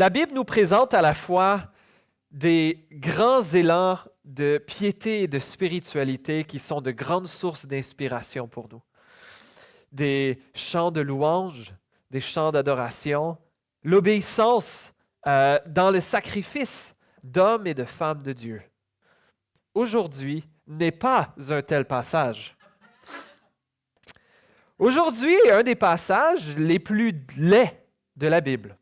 La Bible nous présente à la fois des grands élans de piété et de spiritualité qui sont de grandes sources d'inspiration pour nous. Des chants de louange, des chants d'adoration, l'obéissance dans le sacrifice d'hommes et de femmes de Dieu. Aujourd'hui n'est pas un tel passage. Aujourd'hui est un des passages les plus laids de la Bible.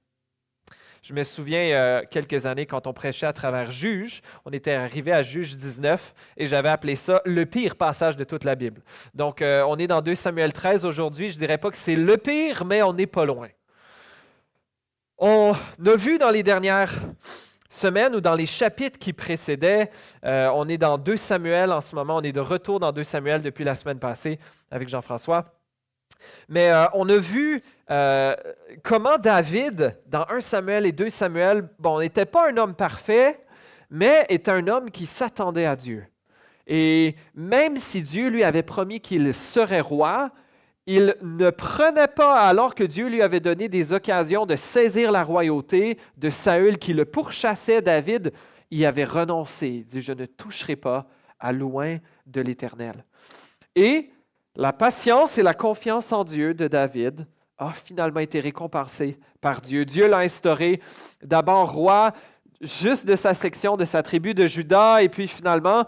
Je me souviens, il y a quelques années, quand on prêchait à travers Juge, on était arrivé à Juge 19 et j'avais appelé ça le pire passage de toute la Bible. Donc, on est dans 2 Samuel 13 aujourd'hui. Je ne dirais pas que c'est le pire, mais on n'est pas loin. On a vu dans les dernières semaines ou dans les chapitres qui précédaient, on est dans 2 Samuel en ce moment, on est de retour dans 2 Samuel depuis la semaine passée avec Jean-François. Mais on a vu comment David, dans 1 Samuel et 2 Samuel, bon, n'était pas un homme parfait, mais était un homme qui s'attendait à Dieu. Et même si Dieu lui avait promis qu'il serait roi, il ne prenait pas, alors que Dieu lui avait donné des occasions de saisir la royauté de Saül qui le pourchassait, David y avait renoncé. Il dit, je ne toucherai pas à loin de l'Éternel. Et la patience et la confiance en Dieu de David a finalement été récompensée par Dieu. Dieu l'a instauré d'abord roi juste de sa section, de sa tribu de Juda, et puis finalement,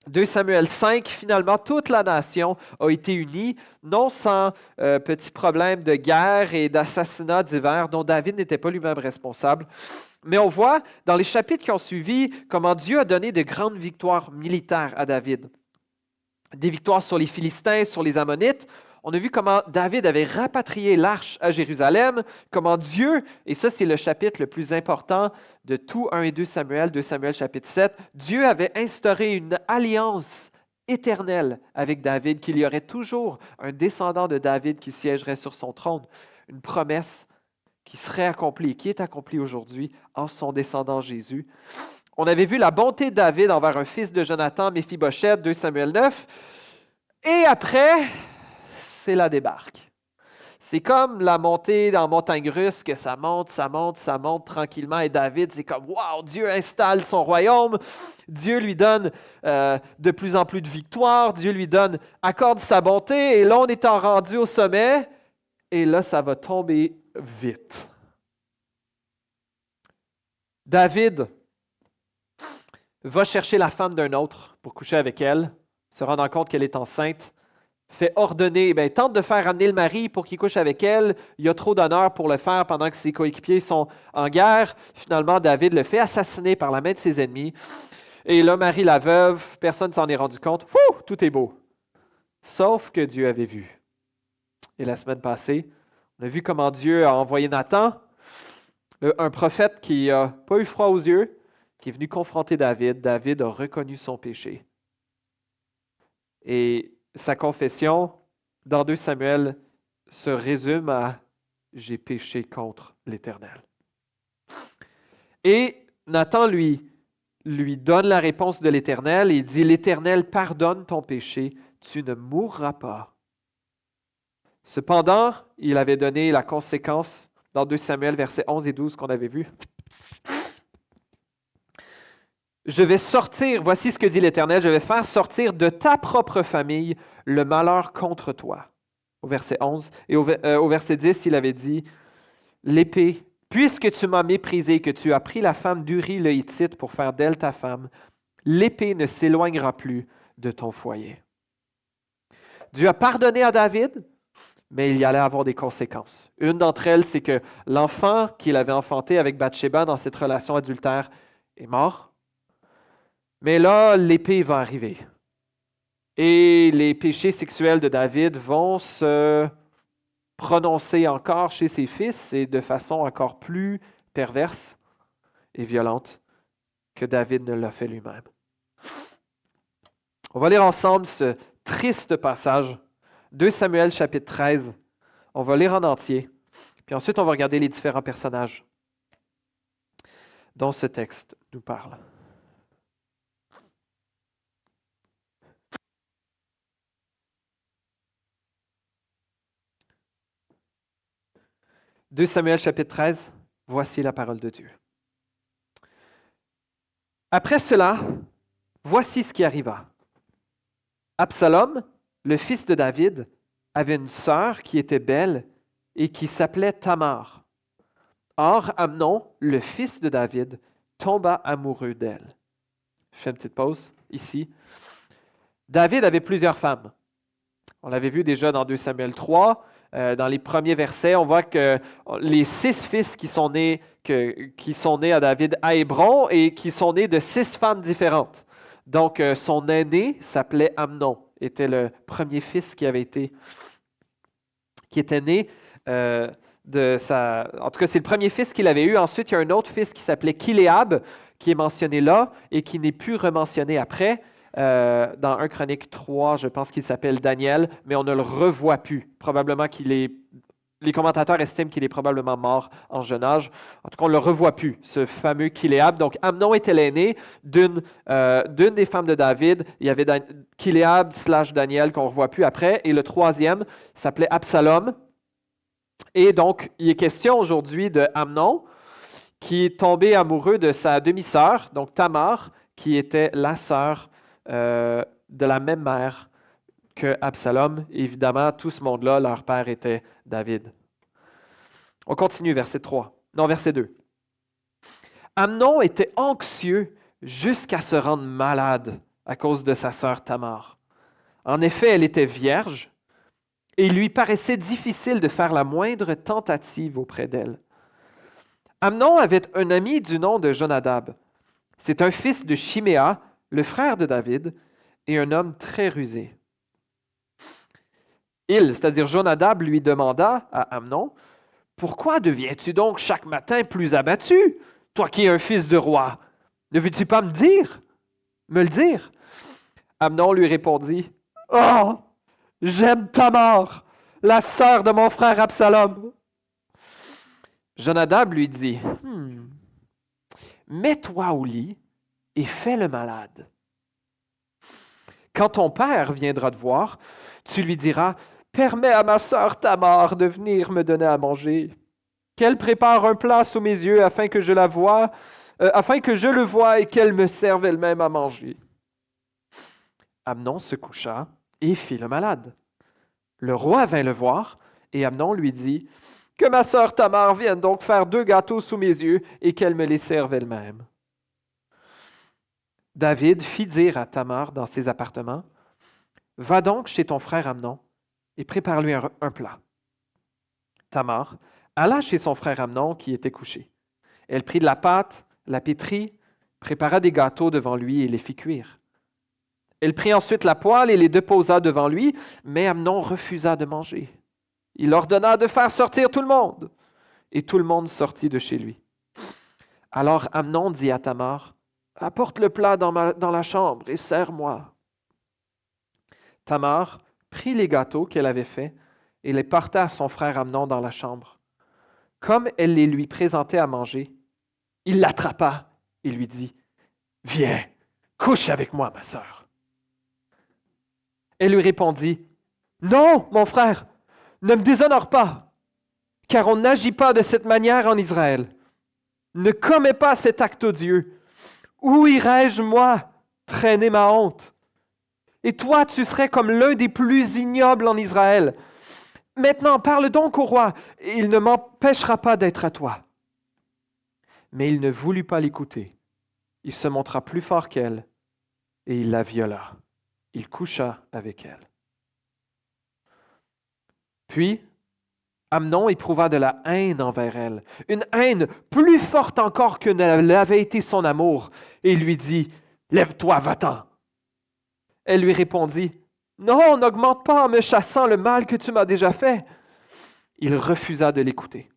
2 Samuel 5, finalement, toute la nation a été unie, non sans petits problèmes de guerre et d'assassinats divers dont David n'était pas lui-même responsable. Mais on voit dans les chapitres qui ont suivi comment Dieu a donné de grandes victoires militaires à David. Des victoires sur les Philistins, sur les Ammonites. On a vu comment David avait rapatrié l'arche à Jérusalem, comment Dieu, et ça c'est le chapitre le plus important de tout 1 et 2 Samuel chapitre 7, Dieu avait instauré une alliance éternelle avec David, qu'il y aurait toujours un descendant de David qui siégerait sur son trône, une promesse qui serait accomplie, qui est accomplie aujourd'hui en son descendant Jésus. On avait vu la bonté de David envers un fils de Jonathan, Méphibosheth, 2 Samuel 9. Et après, c'est la débarque. C'est comme la montée dans la montagne russe, que ça monte tranquillement. Et David, c'est comme, wow, Dieu installe son royaume. Dieu lui donne de plus en plus de victoires. Dieu lui accorde sa bonté. Et là, on est rendu au sommet. Et là, ça va tomber vite. David va chercher la femme d'un autre pour coucher avec elle, se rendant compte qu'elle est enceinte, fait ordonner, tente de faire amener le mari pour qu'il couche avec elle. Il y a trop d'honneur pour le faire pendant que ses coéquipiers sont en guerre. Finalement, David le fait assassiner par la main de ses ennemis. Et là, Marie la veuve, personne ne s'en est rendu compte. Fouh, tout est beau. Sauf que Dieu avait vu. Et la semaine passée, on a vu comment Dieu a envoyé Nathan, un prophète qui n'a pas eu froid aux yeux, qui est venu confronter David. David a reconnu son péché. Et sa confession, dans 2 Samuel, se résume à « J'ai péché contre l'Éternel ». Et Nathan lui donne la réponse de l'Éternel et il dit « L'Éternel pardonne ton péché, tu ne mourras pas ». Cependant, il avait donné la conséquence dans 2 Samuel, versets 11 et 12 qu'on avait vu. Je vais sortir, voici ce que dit l'Éternel, je vais faire sortir de ta propre famille le malheur contre toi. Au verset 11. Et au verset 10, il avait dit, l'épée, puisque tu m'as méprisé, que tu as pris la femme d'Uri le Hittite pour faire d'elle ta femme, l'épée ne s'éloignera plus de ton foyer. Dieu a pardonné à David, mais il y allait avoir des conséquences. Une d'entre elles, c'est que l'enfant qu'il avait enfanté avec Bathsheba dans cette relation adultère est mort. Mais là, l'épée va arriver. Et les péchés sexuels de David vont se prononcer encore chez ses fils et de façon encore plus perverse et violente que David ne l'a fait lui-même. On va lire ensemble ce triste passage, 2 Samuel chapitre 13. On va lire en entier, puis ensuite on va regarder les différents personnages dont ce texte nous parle. 2 Samuel chapitre 13, Voici la parole de Dieu. Après cela, voici ce qui arriva. Absalom, le fils de David, avait une sœur qui était belle et qui s'appelait Tamar. Or, Amnon, le fils de David, tomba amoureux d'elle. Je fais une petite pause ici. David avait plusieurs femmes. On l'avait vu déjà dans 2 Samuel 3. Dans les premiers versets, on voit que les 6 fils qui sont nés à David à Hébron et qui sont nés de 6 femmes différentes. Donc, son aîné s'appelait Amnon, était le premier fils qui était né de sa... En tout cas, c'est le premier fils qu'il avait eu. Ensuite, il y a un autre fils qui s'appelait Kiléab, qui est mentionné là et qui n'est plus rementionné après. Dans 1 Chronique 3, je pense qu'il s'appelle Daniel, mais on ne le revoit plus. Probablement les commentateurs estiment qu'il est probablement mort en jeune âge. En tout cas, on ne le revoit plus, ce fameux Kiléab. Donc, Amnon était l'aîné d'une des femmes de David. Il y avait Kiléab / Daniel qu'on ne revoit plus après. Et le troisième s'appelait Absalom. Et donc, il est question aujourd'hui de Amnon, qui est tombé amoureux de sa demi-sœur, donc Tamar, qui était la sœur de la même mère que Absalom. Évidemment, tout ce monde-là, leur père était David. On continue, verset 2. Amnon était anxieux jusqu'à se rendre malade à cause de sa sœur Tamar. En effet, elle était vierge et il lui paraissait difficile de faire la moindre tentative auprès d'elle. Amnon avait un ami du nom de Jonadab. C'est un fils de Chiméa, le frère de David, et un homme très rusé. C'est-à-dire Jonadab, lui demanda à Amnon, « Pourquoi deviens-tu donc chaque matin plus abattu, toi qui es un fils de roi? Ne veux-tu pas me le dire? » Amnon lui répondit, « Oh, j'aime Tamar, la sœur de mon frère Absalom. » Jonadab lui dit, « Mets-toi au lit et fais le malade. Quand ton père viendra te voir, tu lui diras, « Permets à ma sœur Tamar de venir me donner à manger, qu'elle prépare un plat sous mes yeux afin que je le voie et qu'elle me serve elle-même à manger. » Amnon se coucha et fit le malade. Le roi vint le voir et Amnon lui dit, « Que ma sœur Tamar vienne donc faire 2 gâteaux sous mes yeux et qu'elle me les serve elle-même. » David fit dire à Tamar dans ses appartements, « Va donc chez ton frère Amnon et prépare-lui un plat. » Tamar alla chez son frère Amnon qui était couché. Elle prit de la pâte, la pétrit, prépara des gâteaux devant lui et les fit cuire. Elle prit ensuite la poêle et les déposa devant lui, mais Amnon refusa de manger. Il ordonna de faire sortir tout le monde, et tout le monde sortit de chez lui. Alors Amnon dit à Tamar, « Apporte le plat dans la chambre et sers-moi. » Tamar prit les gâteaux qu'elle avait faits et les porta à son frère Amnon dans la chambre. Comme elle les lui présentait à manger, il l'attrapa et lui dit, « Viens, couche avec moi, ma sœur. » Elle lui répondit, « Non, mon frère, ne me déshonore pas, car on n'agit pas de cette manière en Israël. Ne commets pas cet acte odieux. Où irais-je, moi, traîner ma honte? Et toi, tu serais comme l'un des plus ignobles en Israël. Maintenant, parle donc au roi, et il ne m'empêchera pas d'être à toi. » Mais il ne voulut pas l'écouter. Il se montra plus fort qu'elle, et il la viola. Il coucha avec elle. Puis, Amnon éprouva de la haine envers elle, une haine plus forte encore que ne l'avait été son amour, et il lui dit, « Lève-toi, va-t'en. » Elle lui répondit, « Non, n'augmente pas en me chassant le mal que tu m'as déjà fait. » Il refusa de l'écouter.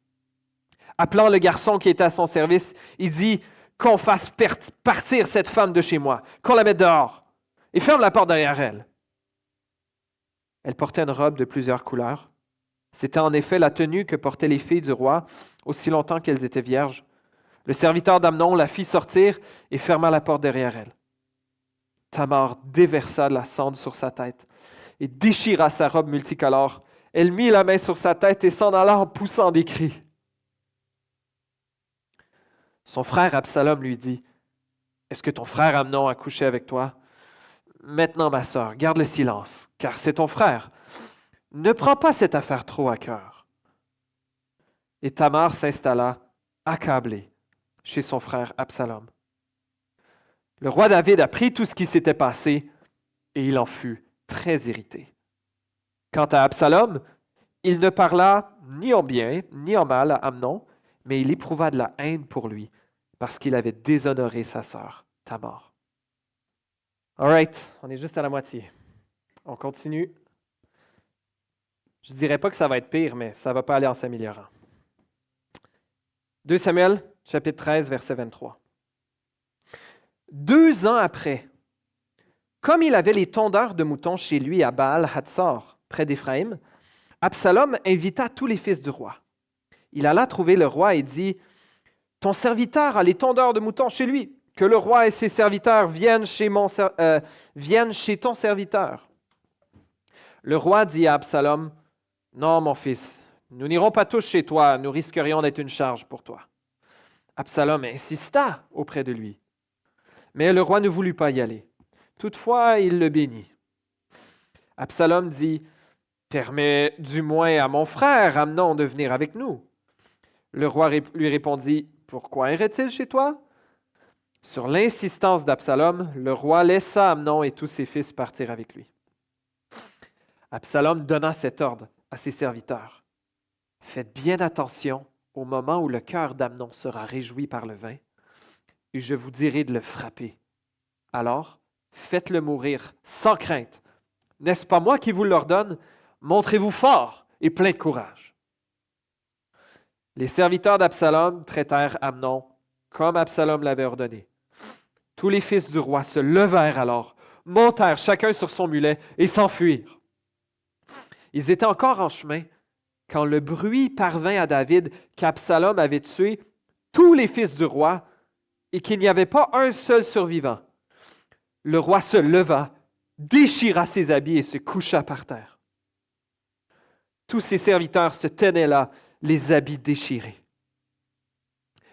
Appelant le garçon qui était à son service, il dit, « Qu'on fasse partir cette femme de chez moi, qu'on la mette dehors, et ferme la porte derrière elle. » Elle portait une robe de plusieurs couleurs. C'était en effet la tenue que portaient les filles du roi, aussi longtemps qu'elles étaient vierges. Le serviteur d'Amnon la fit sortir et ferma la porte derrière elle. Tamar déversa de la cendre sur sa tête et déchira sa robe multicolore. Elle mit la main sur sa tête et s'en alla en poussant des cris. Son frère Absalom lui dit, « Est-ce que ton frère Amnon a couché avec toi? Maintenant, ma sœur, garde le silence, car c'est ton frère. Ne prends pas cette affaire trop à cœur. » Et Tamar s'installa, accablée, chez son frère Absalom. Le roi David apprit tout ce qui s'était passé et il en fut très irrité. Quant à Absalom, il ne parla ni en bien ni en mal à Amnon, mais il éprouva de la haine pour lui parce qu'il avait déshonoré sa sœur, Tamar. All right, on est juste à la moitié. On continue. Je ne dirais pas que ça va être pire, mais ça ne va pas aller en s'améliorant. 2 Samuel, chapitre 13, verset 23. 2 ans après, comme il avait les tondeurs de moutons chez lui à Baal-Hatzor, près d'Éphraïm, Absalom invita tous les fils du roi. Il alla trouver le roi et dit, « Ton serviteur a les tondeurs de moutons chez lui. Que le roi et ses serviteurs viennent chez ton serviteur. » Le roi dit à Absalom, « Non, mon fils, nous n'irons pas tous chez toi, nous risquerions d'être une charge pour toi. » Absalom insista auprès de lui. Mais le roi ne voulut pas y aller. Toutefois, il le bénit. Absalom dit, « Permets du moins à mon frère Amnon de venir avec nous. » Le roi lui répondit, « Pourquoi irait-il chez toi? » Sur l'insistance d'Absalom, le roi laissa Amnon et tous ses fils partir avec lui. Absalom donna cet ordre à ses serviteurs. « Faites bien attention au moment où le cœur d'Amnon sera réjoui par le vin, et je vous dirai de le frapper. Alors, faites-le mourir sans crainte. N'est-ce pas moi qui vous l'ordonne? Montrez-vous fort et plein de courage. » Les serviteurs d'Absalom traitèrent Amnon comme Absalom l'avait ordonné. Tous les fils du roi se levèrent alors, montèrent chacun sur son mulet et s'enfuirent. Ils étaient encore en chemin quand le bruit parvint à David qu'Absalom avait tué tous les fils du roi et qu'il n'y avait pas un seul survivant. Le roi se leva, déchira ses habits et se coucha par terre. Tous ses serviteurs se tenaient là, les habits déchirés.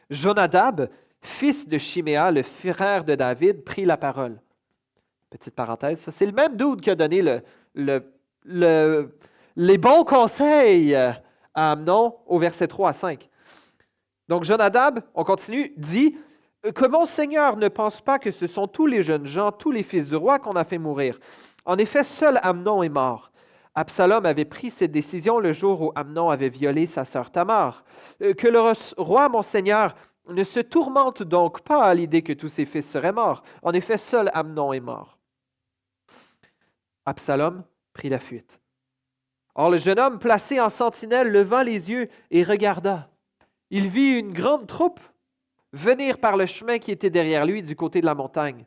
Jonadab, fils de Chiméa, le frère de David, prit la parole. Petite parenthèse, ça, c'est le même dude qui a donné les bons conseils à Amnon au verset 3 à 5. Donc Jonadab, on continue, dit que mon Seigneur ne pense pas que ce sont tous les jeunes gens, tous les fils du roi qu'on a fait mourir. En effet, seul Amnon est mort. Absalom avait pris cette décision le jour où Amnon avait violé sa sœur Tamar. Que le roi, mon Seigneur, ne se tourmente donc pas à l'idée que tous ses fils seraient morts. En effet, seul Amnon est mort. Absalom prit la fuite. Or, le jeune homme placé en sentinelle leva les yeux et regarda. Il vit une grande troupe venir par le chemin qui était derrière lui du côté de la montagne.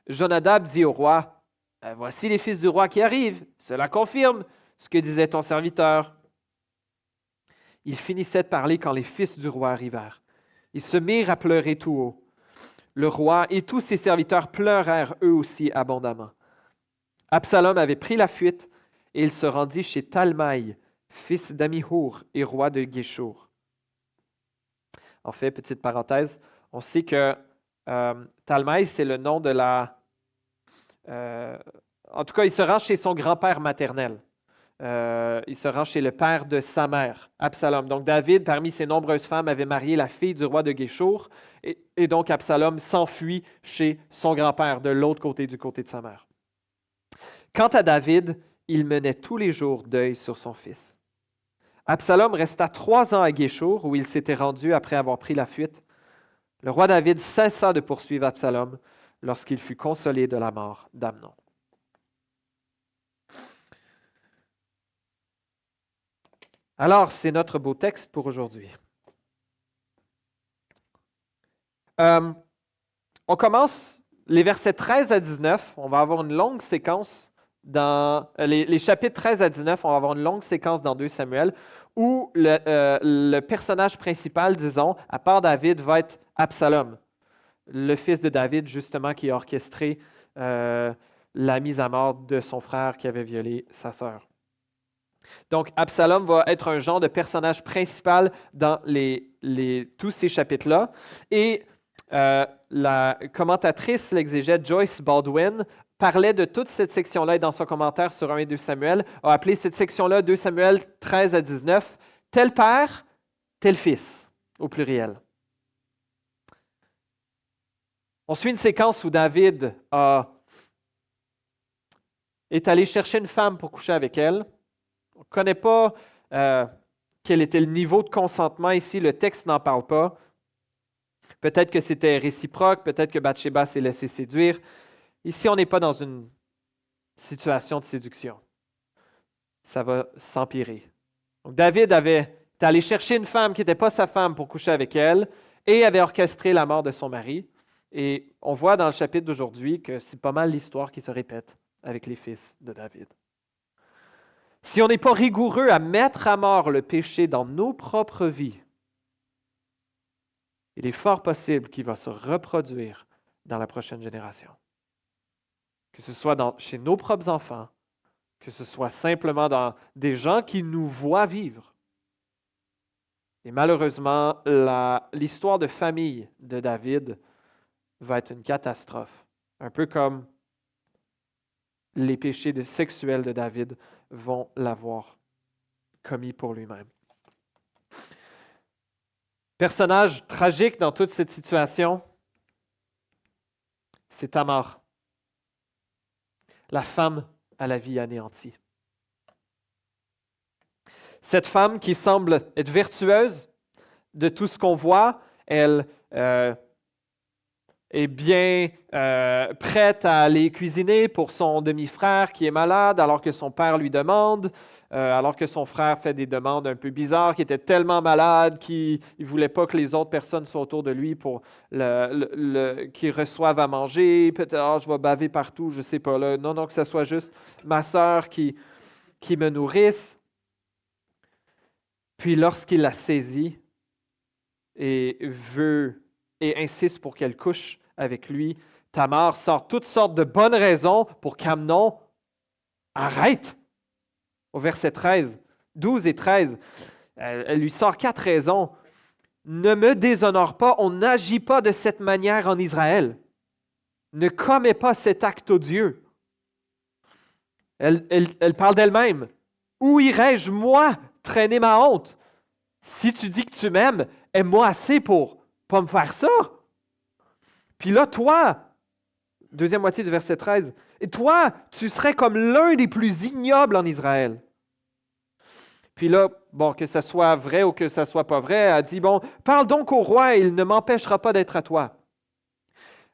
Jonadab dit au roi, « Voici les fils du roi qui arrivent. Cela confirme ce que disait ton serviteur. » Il finissait de parler quand les fils du roi arrivèrent. Ils se mirent à pleurer tout haut. Le roi et tous ses serviteurs pleurèrent eux aussi abondamment. Absalom avait pris la fuite et il se rendit chez Talmaï, fils d'Amihour et roi de Guéchour. En fait, petite parenthèse, on sait que Talmaï, c'est le nom de la... en tout cas, il se rend chez son grand-père maternel. Il se rend chez le père de sa mère, Absalom. Donc David, parmi ses nombreuses femmes, avait marié la fille du roi de Guéchour, et donc Absalom s'enfuit chez son grand-père de l'autre côté, du côté de sa mère. Quant à David, il menait tous les jours deuil sur son fils. Absalom resta 3 ans à Guéchour, où il s'était rendu après avoir pris la fuite. Le roi David cessa de poursuivre Absalom lorsqu'il fut consolé de la mort d'Amnon. Alors, c'est notre beau texte pour aujourd'hui. On commence les versets 13 à 19. On va avoir une longue séquence dans les chapitres 13 à 19. On va avoir une longue séquence dans 2 Samuel où le personnage principal, disons, à part David, va être Absalom, le fils de David, justement, qui a orchestré la mise à mort de son frère qui avait violé sa sœur. Donc, Absalom va être un genre de personnage principal dans les tous ces chapitres-là. Et la commentatrice, l'exégète Joyce Baldwin, parlait de toute cette section-là et dans son commentaire sur 1 et 2 Samuel, a appelé cette section-là 2 Samuel 13 à 19, « Tel père, tel fils », au pluriel. On suit une séquence où David est allé chercher une femme pour coucher avec elle. On ne connaît pas quel était le niveau de consentement ici, le texte n'en parle pas. Peut-être que c'était réciproque, peut-être que Bathsheba s'est laissé séduire. Ici, on n'est pas dans une situation de séduction. Ça va s'empirer. Donc, David était allé chercher une femme qui n'était pas sa femme pour coucher avec elle et avait orchestré la mort de son mari. Et on voit dans le chapitre d'aujourd'hui que c'est pas mal l'histoire qui se répète avec les fils de David. Si on n'est pas rigoureux à mettre à mort le péché dans nos propres vies, il est fort possible qu'il va se reproduire dans la prochaine génération. Que ce soit chez nos propres enfants, que ce soit simplement dans des gens qui nous voient vivre. Et malheureusement, l'histoire de famille de David va être une catastrophe. Un peu comme les péchés sexuels de David vont l'avoir commis pour lui-même. Personnage tragique dans toute cette situation, c'est Tamar, la femme à la vie anéantie. Cette femme qui semble être vertueuse de tout ce qu'on voit, elle est bien prête à aller cuisiner pour son demi-frère qui est malade, alors que son père lui demande, alors que son frère fait des demandes un peu bizarres, qui était tellement malade qu'il ne voulait pas que les autres personnes soient autour de lui pour qu'il reçoive à manger. Peut-être, je vais baver partout, je ne sais pas. Là. Non, que ce soit juste ma sœur qui me nourrisse. Puis lorsqu'il la saisit et insiste pour qu'elle couche avec lui, Tamar sort toutes sortes de bonnes raisons pour qu'Amnon arrête. Au verset 12 et 13, elle lui sort 4 raisons. Ne me déshonore pas, on n'agit pas de cette manière en Israël. Ne commets pas cet acte odieux. Elle parle d'elle-même. Où irais-je, moi, traîner ma honte? Si tu dis que tu m'aimes, aime-moi assez pour pas me faire ça. Puis là, toi, deuxième moitié du verset 13, et toi, tu serais comme l'un des plus ignobles en Israël. Puis là, que ce soit vrai ou que ce soit pas vrai, elle dit, parle donc au roi, il ne m'empêchera pas d'être à toi.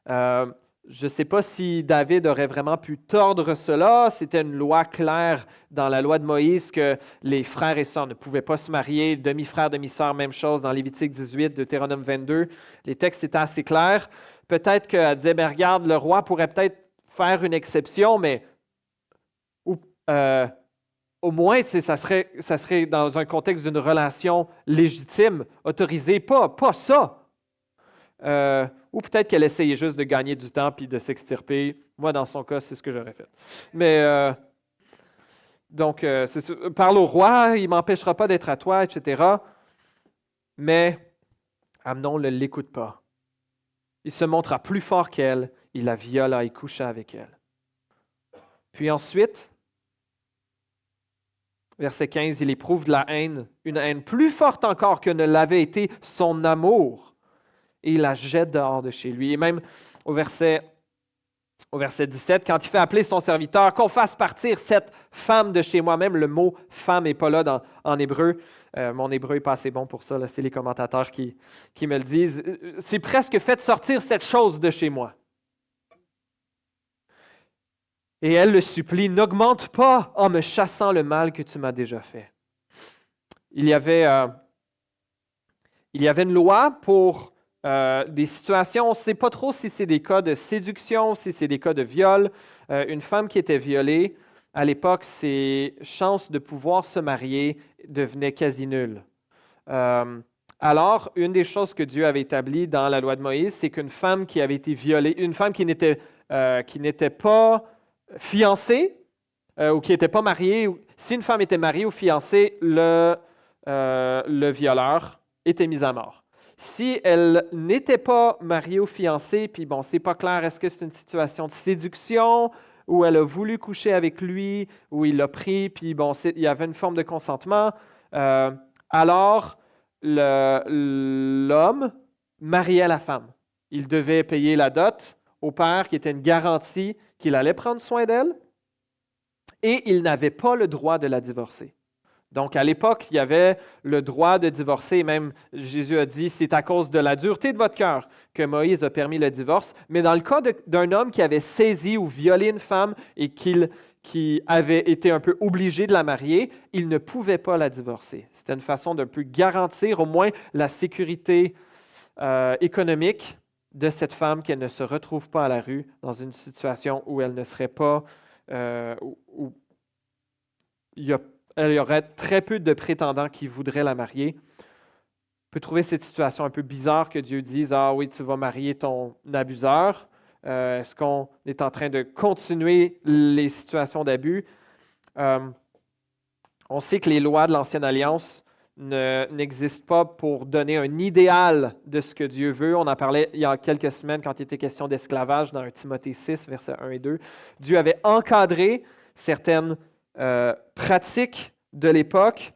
Je ne sais pas si David aurait vraiment pu tordre cela. C'était une loi claire dans la loi de Moïse que les frères et sœurs ne pouvaient pas se marier. Demi-frère, demi-sœur, même chose dans Lévitique 18, Deutéronome 22. Les textes étaient assez clairs. Peut-être qu'elle disait, regarde, le roi pourrait peut-être faire une exception, mais au moins, ça serait dans un contexte d'une relation légitime, autorisée. Pas ça. Ou peut-être qu'elle essayait juste de gagner du temps puis de s'extirper. Moi, dans son cas, c'est ce que j'aurais fait. Mais parle au roi, il ne m'empêchera pas d'être à toi, etc. Mais Amnon ne l'écoute pas. Il se montra plus fort qu'elle, il la viola et coucha avec elle. Puis ensuite, verset 15, il éprouve de la haine, une haine plus forte encore que ne l'avait été son amour. Et il la jette dehors de chez lui. Et même au verset 17, quand il fait appeler son serviteur, qu'on fasse partir cette femme de chez moi. Même le mot « femme » n'est pas là en hébreu. Mon hébreu n'est pas assez bon pour ça. Là, c'est les commentateurs qui me le disent. C'est presque fait sortir cette chose de chez moi. Et elle le supplie, « N'augmente pas en me chassant le mal que tu m'as déjà fait. » Il y avait une loi pour des situations, on ne sait pas trop si c'est des cas de séduction, si c'est des cas de viol. Une femme qui était violée, à l'époque, ses chances de pouvoir se marier devenaient quasi nulles. Alors, une des choses que Dieu avait établies dans la loi de Moïse, c'est qu'une femme qui avait été violée, une femme qui n'était pas fiancée ou qui n'était pas mariée, si une femme était mariée ou fiancée, le violeur était mise à mort. Si elle n'était pas mariée ou fiancée, puis bon, c'est pas clair, est-ce que c'est une situation de séduction, ou elle a voulu coucher avec lui, ou il l'a pris, puis bon, il y avait une forme de consentement, euh, alors l'homme mariait la femme. Il devait payer la dot au père, qui était une garantie qu'il allait prendre soin d'elle, et il n'avait pas le droit de la divorcer. Donc, à l'époque, il y avait le droit de divorcer. Même Jésus a dit, c'est à cause de la dureté de votre cœur que Moïse a permis le divorce. Mais dans le cas d'un homme qui avait saisi ou violé une femme et qui avait été un peu obligé de la marier, il ne pouvait pas la divorcer. C'était une façon d'un peu garantir au moins la sécurité économique de cette femme, qu'elle ne se retrouve pas à la rue dans une situation où elle ne serait pas, où il y aurait très peu de prétendants qui voudraient la marier. On peut trouver cette situation un peu bizarre que Dieu dise, « Ah oui, tu vas marier ton abuseur. » Est-ce qu'on est en train de continuer les situations d'abus? On sait que les lois de l'Ancienne Alliance n'existent pas pour donner un idéal de ce que Dieu veut. On en parlait il y a quelques semaines quand il était question d'esclavage dans 1 Timothée 6, versets 1 et 2. Dieu avait encadré certaines pratiques de l'époque.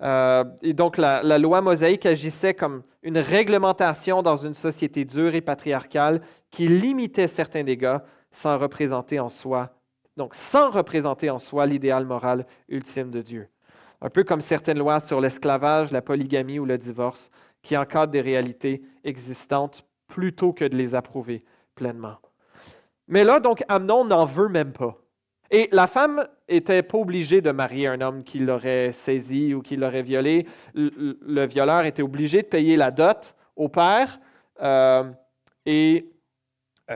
Et donc, la loi mosaïque agissait comme une réglementation dans une société dure et patriarcale qui limitait certains dégâts sans représenter en soi l'idéal moral ultime de Dieu. Un peu comme certaines lois sur l'esclavage, la polygamie ou le divorce, qui encadrent des réalités existantes plutôt que de les approuver pleinement. Mais là, donc, Amnon n'en veut même pas. Et la femme n'était pas obligée de marier un homme qui l'aurait saisi ou qui l'aurait violé. Le violeur était obligé de payer la dot au père et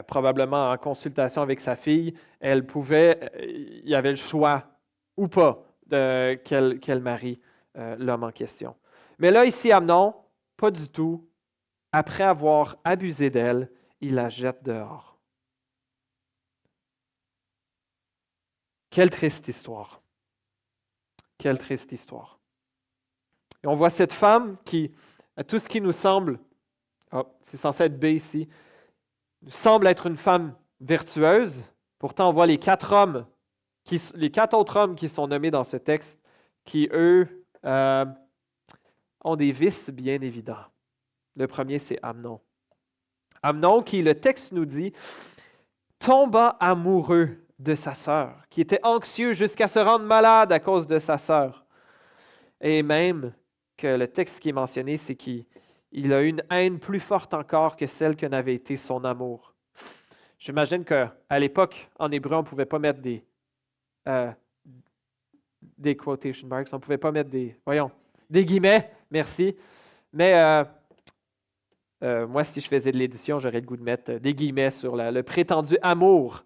probablement en consultation avec sa fille, il y avait le choix ou pas qu'elle marie l'homme en question. Mais là, ici, Amnon, pas du tout. Après avoir abusé d'elle, il la jette dehors. Quelle triste histoire. Quelle triste histoire. Et on voit cette femme qui, à tout ce qui nous semble, c'est censé être B ici, semble être une femme vertueuse. Pourtant, on voit les quatre autres hommes qui sont nommés dans ce texte, qui, eux, ont des vices bien évidents. Le premier, c'est Amnon. Amnon, qui, le texte nous dit, tomba amoureux de sa sœur, qui était anxieux jusqu'à se rendre malade à cause de sa sœur. Et même que le texte qui est mentionné, c'est qu'il a une haine plus forte encore que celle que n'avait été son amour. J'imagine qu'à l'époque, en hébreu, on ne pouvait pas mettre des quotation marks, on ne pouvait pas mettre des guillemets, merci. Mais moi, si je faisais de l'édition, j'aurais le goût de mettre des guillemets sur le prétendu amour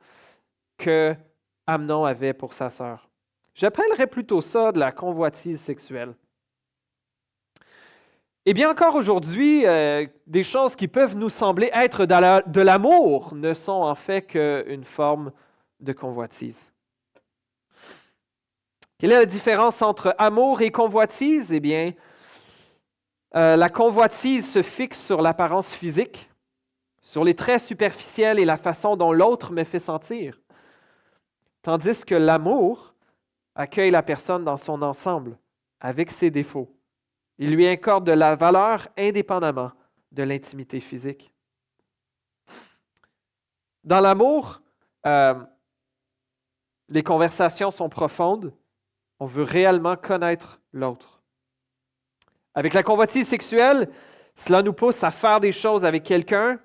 que Amnon avait pour sa sœur. J'appellerais plutôt ça de la convoitise sexuelle. Et bien encore aujourd'hui, des choses qui peuvent nous sembler être de l'amour ne sont en fait qu'une forme de convoitise. Quelle est la différence entre amour et convoitise? Eh bien, la convoitise se fixe sur l'apparence physique, sur les traits superficiels et la façon dont l'autre me fait sentir. Tandis que l'amour accueille la personne dans son ensemble, avec ses défauts. Il lui accorde de la valeur indépendamment de l'intimité physique. Dans l'amour, les conversations sont profondes. On veut réellement connaître l'autre. Avec la convoitise sexuelle, cela nous pousse à faire des choses avec quelqu'un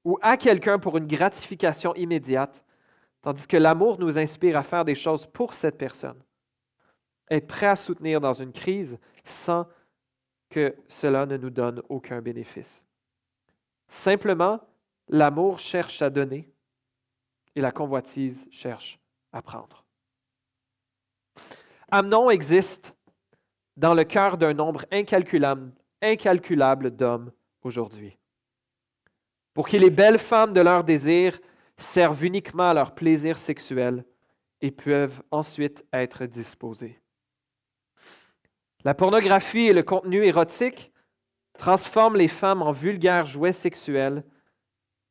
ou à quelqu'un pour une gratification immédiate, tandis que l'amour nous inspire à faire des choses pour cette personne. Être prêt à soutenir dans une crise sans que cela ne nous donne aucun bénéfice. Simplement, l'amour cherche à donner et la convoitise cherche à prendre. Amnon existe dans le cœur d'un nombre incalculable d'hommes aujourd'hui. Pour qui les belles femmes de leur désir servent uniquement à leur plaisir sexuel et peuvent ensuite être disposées. La pornographie et le contenu érotique transforme les femmes en vulgaires jouets sexuels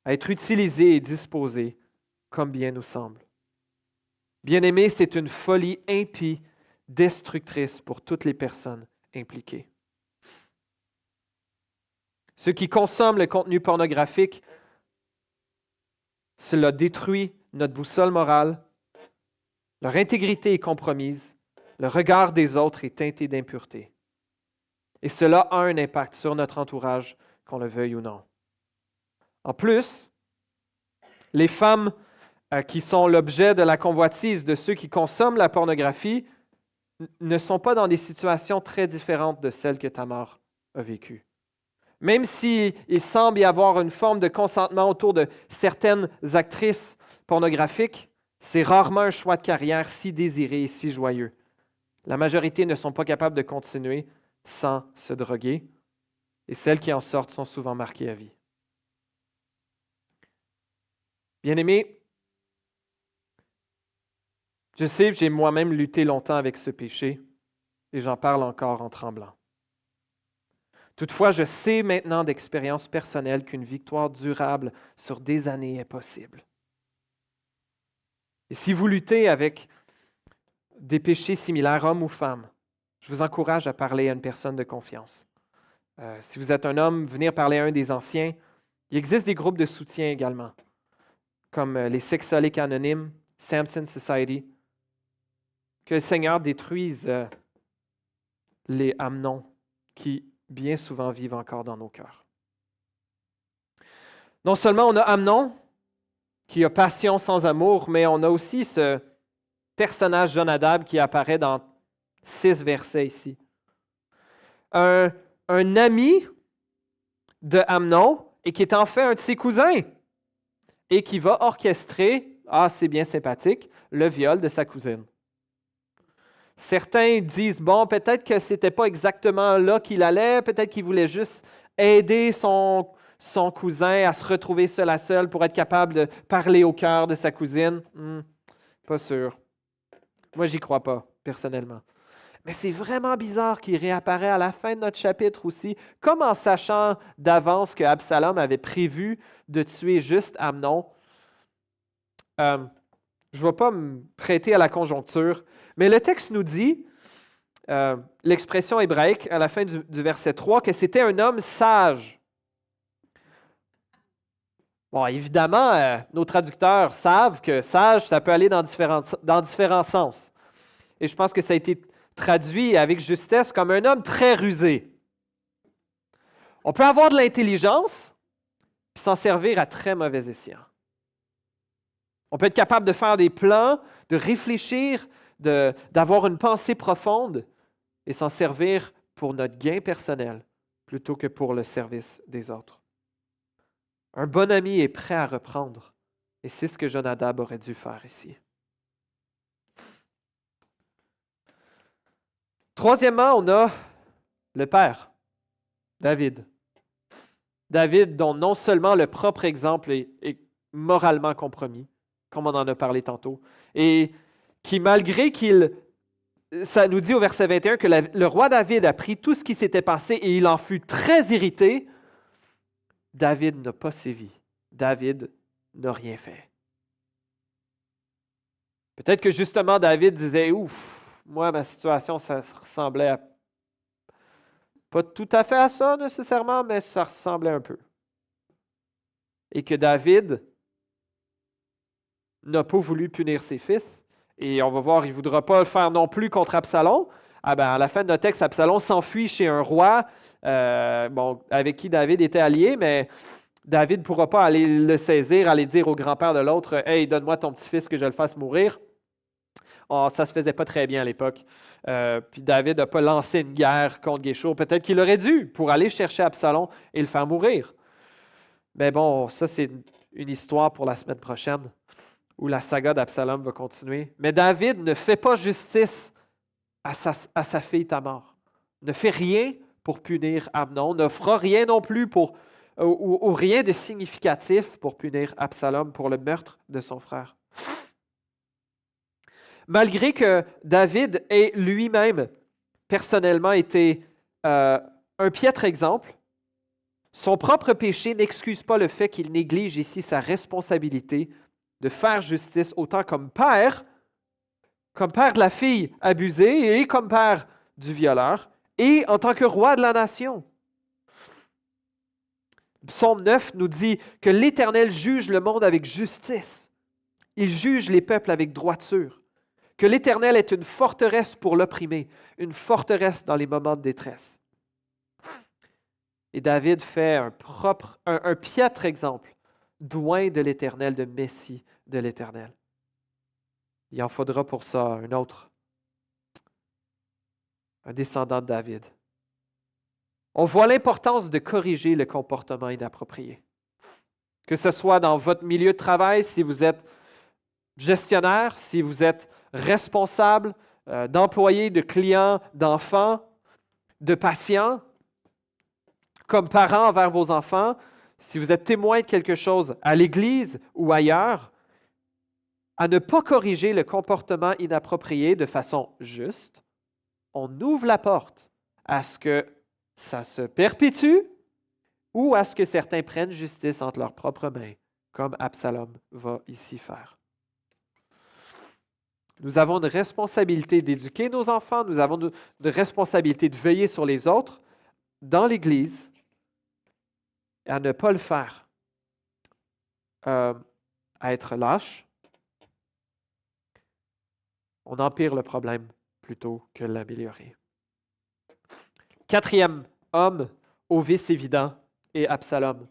à être utilisés et disposés comme bien nous semble. Bien-aimés, c'est une folie impie, destructrice pour toutes les personnes impliquées. Ceux qui consomment le contenu pornographique, cela détruit notre boussole morale, leur intégrité est compromise, le regard des autres est teinté d'impureté. Et cela a un impact sur notre entourage, qu'on le veuille ou non. En plus, les femmes qui sont l'objet de la convoitise de ceux qui consomment la pornographie ne sont pas dans des situations très différentes de celles que Tamar a vécues. Même s'il semble y avoir une forme de consentement autour de certaines actrices pornographiques, c'est rarement un choix de carrière si désiré et si joyeux. La majorité ne sont pas capables de continuer sans se droguer, et celles qui en sortent sont souvent marquées à vie. Bien-aimés, je sais que j'ai moi-même lutté longtemps avec ce péché, et j'en parle encore en tremblant. Toutefois, je sais maintenant d'expérience personnelle qu'une victoire durable sur des années est possible. Et si vous luttez avec des péchés similaires, hommes ou femmes, je vous encourage à parler à une personne de confiance. Si vous êtes un homme, venir parler à un des anciens. Il existe des groupes de soutien également, comme les Sexoliques Anonymes, Samson Society. Que le Seigneur détruise les Amnon qui bien souvent vivent encore dans nos cœurs. Non seulement on a Amnon, qui a passion sans amour, mais on a aussi ce personnage Jonadab qui apparaît dans 6 versets ici. Un ami de Amnon et qui est en fait un de ses cousins et qui va orchestrer, c'est bien sympathique, le viol de sa cousine. Certains disent, peut-être que ce n'était pas exactement là qu'il allait, peut-être qu'il voulait juste aider son cousin à se retrouver seul à seul pour être capable de parler au cœur de sa cousine. Pas sûr. Moi, j'y crois pas, personnellement. Mais c'est vraiment bizarre qu'il réapparaît à la fin de notre chapitre aussi, comme en sachant d'avance que Absalom avait prévu de tuer juste Amnon. Je ne vais pas me prêter à la conjoncture, mais le texte nous dit, l'expression hébraïque à la fin du verset 3, que c'était un homme sage. Bon, évidemment, nos traducteurs savent que sage, ça peut aller dans différents sens. Et je pense que ça a été traduit avec justesse comme un homme très rusé. On peut avoir de l'intelligence puis s'en servir à très mauvais escient. On peut être capable de faire des plans, de réfléchir, d'avoir une pensée profonde et s'en servir pour notre gain personnel plutôt que pour le service des autres. Un bon ami est prêt à reprendre et c'est ce que Jonadab aurait dû faire ici. Troisièmement, on a le père, David. David, dont non seulement le propre exemple est moralement compromis, comme on en a parlé tantôt, et qui, malgré ça nous dit au verset 21 que le roi David a pris tout ce qui s'était passé et il en fut très irrité, David n'a pas sévi. David n'a rien fait. Peut-être que justement David disait, moi, ma situation, ça ressemblait à... Pas tout à fait à ça nécessairement, mais ça ressemblait un peu. Et que David n'a pas voulu punir ses fils. Et on va voir, il ne voudra pas le faire non plus contre Absalom. À la fin de notre texte, Absalom s'enfuit chez un roi avec qui David était allié, mais David ne pourra pas aller le saisir, aller dire au grand-père de l'autre, « Hey, donne-moi ton petit-fils que je le fasse mourir. » Ça ne se faisait pas très bien à l'époque. Puis David n'a pas lancé une guerre contre Guéchour. Peut-être qu'il aurait dû pour aller chercher Absalom et le faire mourir. Mais bon, ça c'est une histoire pour la semaine prochaine où la saga d'Absalom va continuer. Mais David ne fait pas justice à sa fille Tamar. Ne fait rien pour punir Amnon. Ne fera rien non plus ou rien de significatif pour punir Absalom pour le meurtre de son frère. Malgré que David ait lui-même personnellement été un piètre exemple, Son propre péché n'excuse pas le fait qu'il néglige ici sa responsabilité de faire justice autant comme père de la fille abusée et comme père du violeur, et en tant que roi de la nation. Psaume 9 nous dit que l'Éternel juge le monde avec justice. Il juge les peuples avec droiture. Que l'Éternel est une forteresse pour l'opprimé, une forteresse dans les moments de détresse. Et David fait un piètre exemple, douin de l'Éternel, de Messie de l'Éternel. Il en faudra pour ça un autre, un descendant de David. On voit l'importance de corriger le comportement inapproprié. Que ce soit dans votre milieu de travail, si vous êtes gestionnaire, si vous êtes responsable d'employés, de clients, d'enfants, de patients, comme parents envers vos enfants, si vous êtes témoin de quelque chose à l'église ou ailleurs, à ne pas corriger le comportement inapproprié de façon juste, on ouvre la porte à ce que ça se perpétue ou à ce que certains prennent justice entre leurs propres mains, comme Absalom va ici faire. Nous avons une responsabilité d'éduquer nos enfants, nous avons une responsabilité de veiller sur les autres dans l'Église et à ne pas le faire, à être lâche. On empire le problème plutôt que l'améliorer. Quatrième homme au vice évident est Absalom.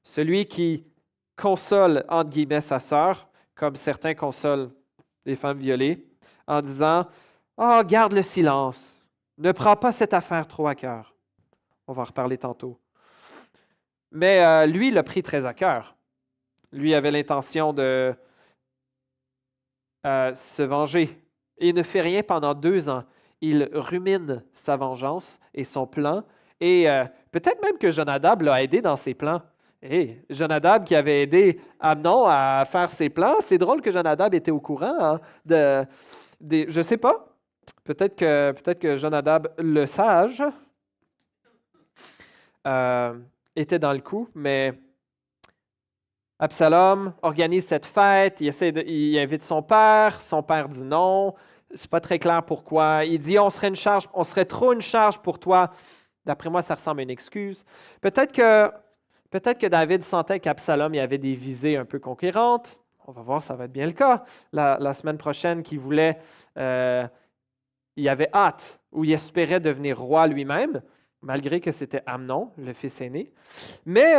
Celui qui console, entre guillemets, sa sœur, comme certains consolent les femmes violées, en disant « Ah, garde le silence, ne prends pas cette affaire trop à cœur. » On va en reparler tantôt. Mais lui, il l'a pris très à cœur. Lui avait l'intention de se venger. Et il ne fait rien pendant 2 ans. Il rumine sa vengeance et son plan. Et peut-être même que Jonadab l'a aidé dans ses plans. Hey, Jonadab qui avait aidé Amnon à faire ses plans, c'est drôle que Jonadab était au courant je ne sais pas. Peut-être que Jonadab, le sage, était dans le coup, mais Absalom organise cette fête, il invite son père dit non, c'est pas très clair pourquoi. Il dit on serait trop une charge pour toi. D'après moi, ça ressemble à une excuse. Peut-être que David sentait qu'Absalom y avait des visées un peu conquérantes. On va voir, ça va être bien le cas. La semaine prochaine, qu'il voulait, il avait hâte ou il espérait devenir roi lui-même, malgré que c'était Amnon, le fils aîné. Mais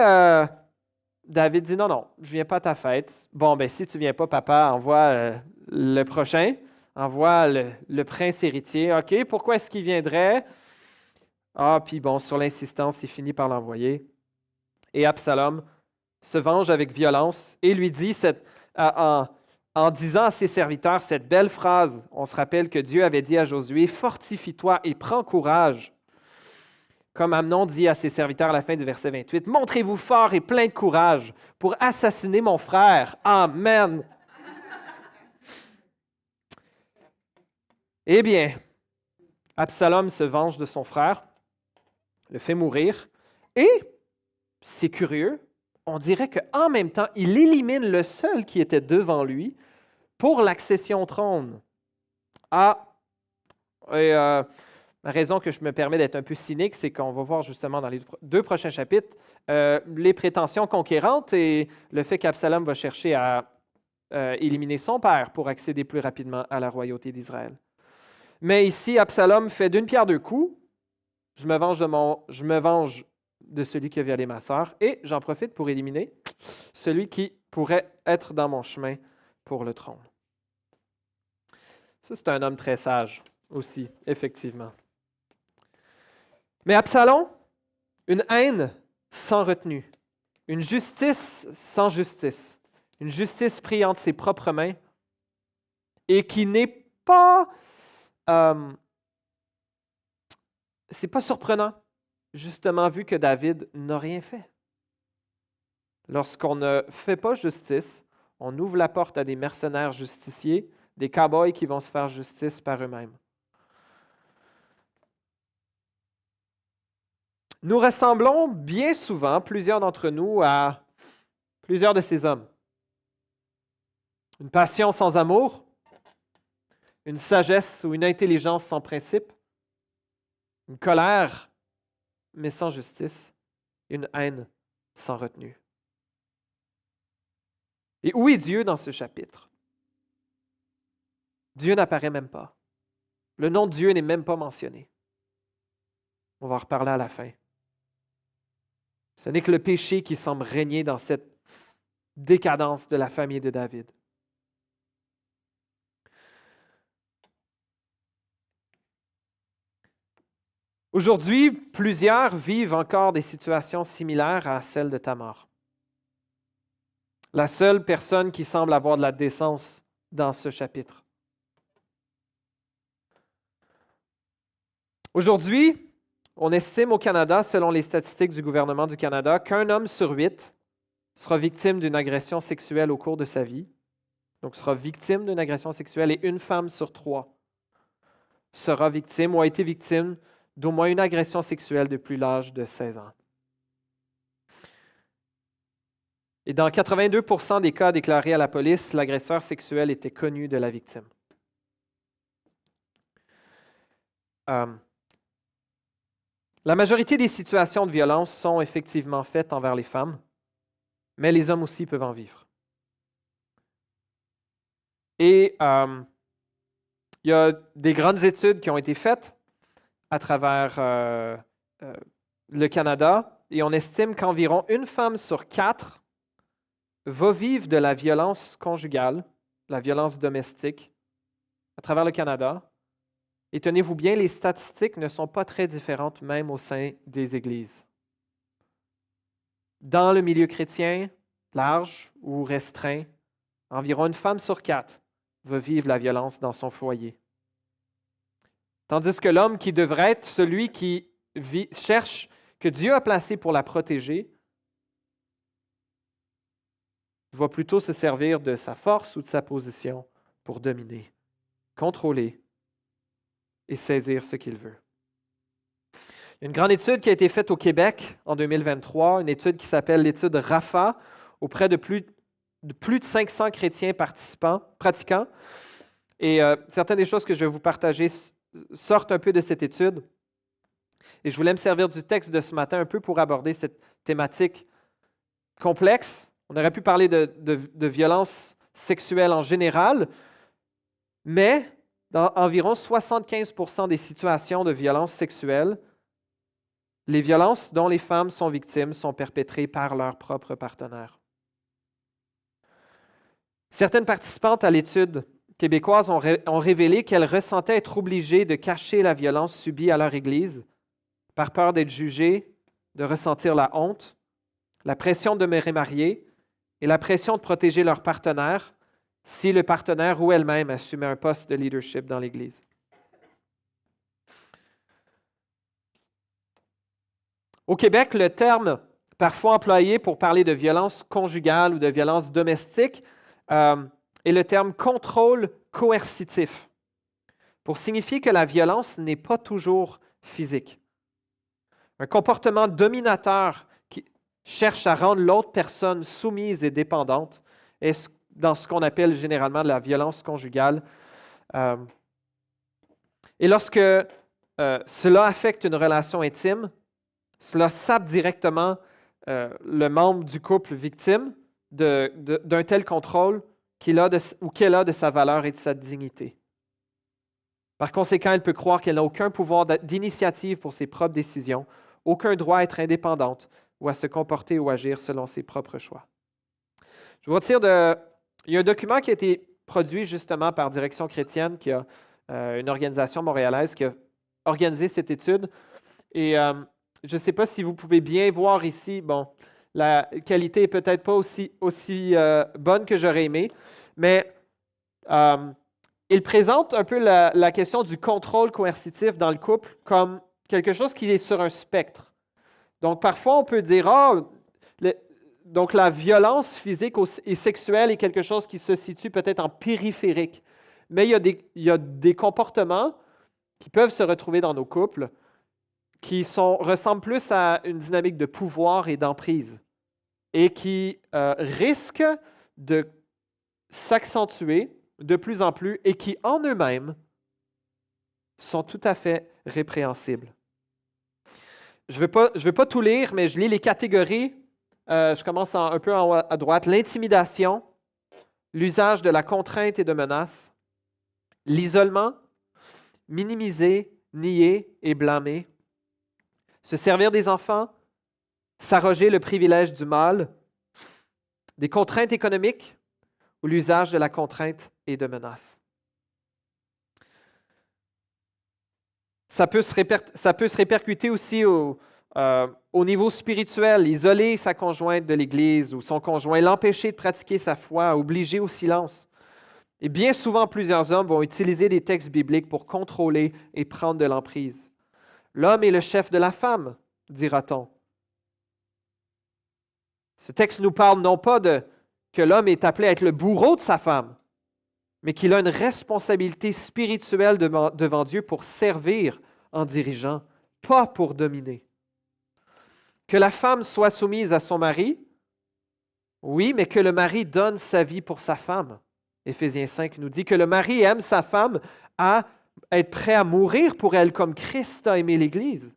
David dit non, je ne viens pas à ta fête. Bon, ben si tu ne viens pas, papa, envoie le prochain, envoie le prince héritier. OK, pourquoi est-ce qu'il viendrait? Ah, puis bon, sur l'insistance, il finit par l'envoyer. Et Absalom se venge avec violence et lui dit, en disant à ses serviteurs cette belle phrase, on se rappelle que Dieu avait dit à Josué, « Fortifie-toi et prends courage. » Comme Amnon dit à ses serviteurs à la fin du verset 28, « Montrez-vous fort et plein de courage pour assassiner mon frère. Amen. » Eh bien, Absalom se venge de son frère, le fait mourir, et, c'est curieux, on dirait qu'en même temps, il élimine le seul qui était devant lui pour l'accession au trône. La raison que je me permets d'être un peu cynique, c'est qu'on va voir justement dans les 2 prochains chapitres les prétentions conquérantes et le fait qu'Absalom va chercher à éliminer son père pour accéder plus rapidement à la royauté d'Israël. Mais ici, Absalom fait d'une pierre 2 coups. Je me venge de celui qui a violé ma sœur et j'en profite pour éliminer celui qui pourrait être dans mon chemin pour le trône. Ça, c'est un homme très sage aussi, effectivement. Mais Absalom, une haine sans retenue, une justice sans justice, une justice prise entre ses propres mains et qui n'est pas... c'est pas surprenant, justement, vu que David n'a rien fait. Lorsqu'on ne fait pas justice, on ouvre la porte à des mercenaires justiciers, des cow-boys qui vont se faire justice par eux-mêmes. Nous ressemblons bien souvent, plusieurs d'entre nous, à plusieurs de ces hommes. Une passion sans amour, une sagesse ou une intelligence sans principe, une colère mais sans justice, une haine sans retenue. Et où est Dieu dans ce chapitre? Dieu n'apparaît même pas. Le nom de Dieu n'est même pas mentionné. On va en reparler à la fin. Ce n'est que le péché qui semble régner dans cette décadence de la famille de David. Aujourd'hui, plusieurs vivent encore des situations similaires à celles de Tamar. La seule personne qui semble avoir de la décence dans ce chapitre. Aujourd'hui, on estime au Canada, selon les statistiques du gouvernement du Canada, qu'un homme sur 8 sera victime d'une agression sexuelle au cours de sa vie. Donc, sera victime d'une agression sexuelle et une femme sur 3 sera victime ou a été victime d'au moins une agression sexuelle depuis l'âge de 16 ans. Et dans 82% des cas déclarés à la police, l'agresseur sexuel était connu de la victime. La majorité des situations de violence sont effectivement faites envers les femmes, mais les hommes aussi peuvent en vivre. Et il y a des grandes études qui ont été faites à travers le Canada, et on estime qu'environ une femme sur 4 va vivre de la violence conjugale, la violence domestique, à travers le Canada. Et tenez-vous bien, les statistiques ne sont pas très différentes même au sein des églises. Dans le milieu chrétien, large ou restreint, environ une femme sur 4 va vivre la violence dans son foyer. Tandis que l'homme qui devrait être celui qui cherche, que Dieu a placé pour la protéger, va plutôt se servir de sa force ou de sa position pour dominer, contrôler et saisir ce qu'il veut. Il y a une grande étude qui a été faite au Québec en 2023, une étude qui s'appelle l'étude RAFA, auprès de plus de 500 chrétiens pratiquants. Et certaines des choses que je vais vous partager sortent un peu de cette étude. Et je voulais me servir du texte de ce matin un peu pour aborder cette thématique complexe. On aurait pu parler de violence sexuelle en général, mais dans environ 75% des situations de violence sexuelle, les violences dont les femmes sont victimes sont perpétrées par leur propre partenaire. Certaines participantes à l'étude québécoise ont révélé qu'elles ressentaient être obligées de cacher la violence subie à leur Église par peur d'être jugées, de ressentir la honte, la pression de demeurer mariées et la pression de protéger leur partenaire si le partenaire ou elle-même assumait un poste de leadership dans l'Église. Au Québec, le terme parfois employé pour parler de violence conjugale ou de violence domestique est le terme contrôle coercitif, pour signifier que la violence n'est pas toujours physique. Un comportement dominateur qui cherche à rendre l'autre personne soumise et dépendante est dans ce qu'on appelle généralement de la violence conjugale. Et lorsque cela affecte une relation intime, cela sape directement le membre du couple victime d'un tel contrôle qu'elle a de sa valeur et de sa dignité. Par conséquent, elle peut croire qu'elle n'a aucun pouvoir d'initiative pour ses propres décisions, aucun droit à être indépendante ou à se comporter ou agir selon ses propres choix. Je vous retire il y a un document qui a été produit justement par Direction chrétienne, qui a une organisation montréalaise qui a organisé cette étude. Et je ne sais pas si vous pouvez bien voir ici, bon, la qualité n'est peut-être pas aussi bonne que j'aurais aimé, mais il présente un peu la question du contrôle coercitif dans le couple comme quelque chose qui est sur un spectre. Donc, parfois, on peut dire, donc la violence physique et sexuelle est quelque chose qui se situe peut-être en périphérique. Mais il y a des comportements qui peuvent se retrouver dans nos couples ressemblent plus à une dynamique de pouvoir et d'emprise et qui risquent de s'accentuer de plus en plus et qui, en eux-mêmes, sont tout à fait répréhensibles. Je ne vais pas tout lire, mais je lis les catégories. Je commence un peu en haut à droite. L'intimidation, l'usage de la contrainte et de menaces, l'isolement, minimiser, nier et blâmer, se servir des enfants, s'arroger le privilège du mal, des contraintes économiques ou l'usage de la contrainte et de menaces. Ça peut se répercuter aussi au niveau spirituel, isoler sa conjointe de l'Église ou son conjoint, l'empêcher de pratiquer sa foi, obliger au silence. Et bien souvent, plusieurs hommes vont utiliser des textes bibliques pour contrôler et prendre de l'emprise. L'homme est le chef de la femme, dira-t-on. Ce texte nous parle non pas que l'homme est appelé à être le bourreau de sa femme, mais qu'il a une responsabilité spirituelle devant Dieu pour servir en dirigeant, pas pour dominer. Que la femme soit soumise à son mari, oui, mais que le mari donne sa vie pour sa femme. Éphésiens 5 nous dit que le mari aime sa femme à être prêt à mourir pour elle comme Christ a aimé l'Église.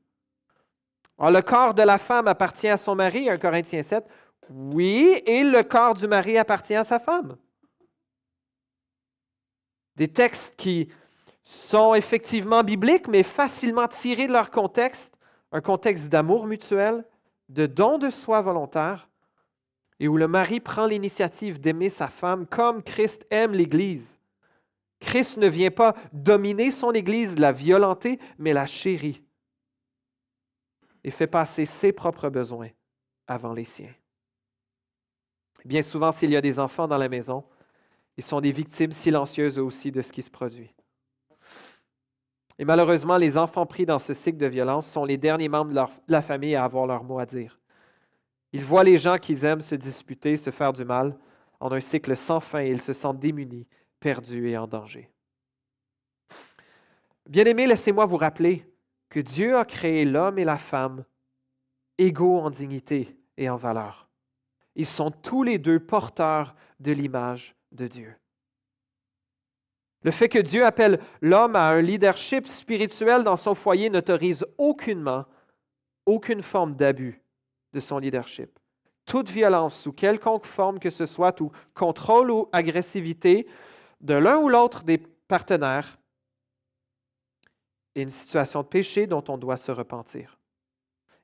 Alors, le corps de la femme appartient à son mari, 1 Corinthiens 7, oui, et le corps du mari appartient à sa femme. Des textes qui sont effectivement bibliques, mais facilement tirés de leur contexte, un contexte d'amour mutuel, de don de soi volontaire, et où le mari prend l'initiative d'aimer sa femme comme Christ aime l'Église. Christ ne vient pas dominer son Église, la violenter, mais la chérit et fait passer ses propres besoins avant les siens. Bien souvent, s'il y a des enfants dans la maison, ils sont des victimes silencieuses aussi de ce qui se produit. Et malheureusement, les enfants pris dans ce cycle de violence sont les derniers membres de la famille à avoir leur mot à dire. Ils voient les gens qu'ils aiment se disputer, se faire du mal, en un cycle sans fin et ils se sentent démunis, perdus et en danger. Bien-aimés, laissez-moi vous rappeler que Dieu a créé l'homme et la femme égaux en dignité et en valeur. Ils sont tous les deux porteurs de l'image de Dieu. Le fait que Dieu appelle l'homme à un leadership spirituel dans son foyer n'autorise aucunement aucune forme d'abus de son leadership. Toute violence sous quelconque forme que ce soit, ou contrôle ou agressivité de l'un ou l'autre des partenaires est une situation de péché dont on doit se repentir.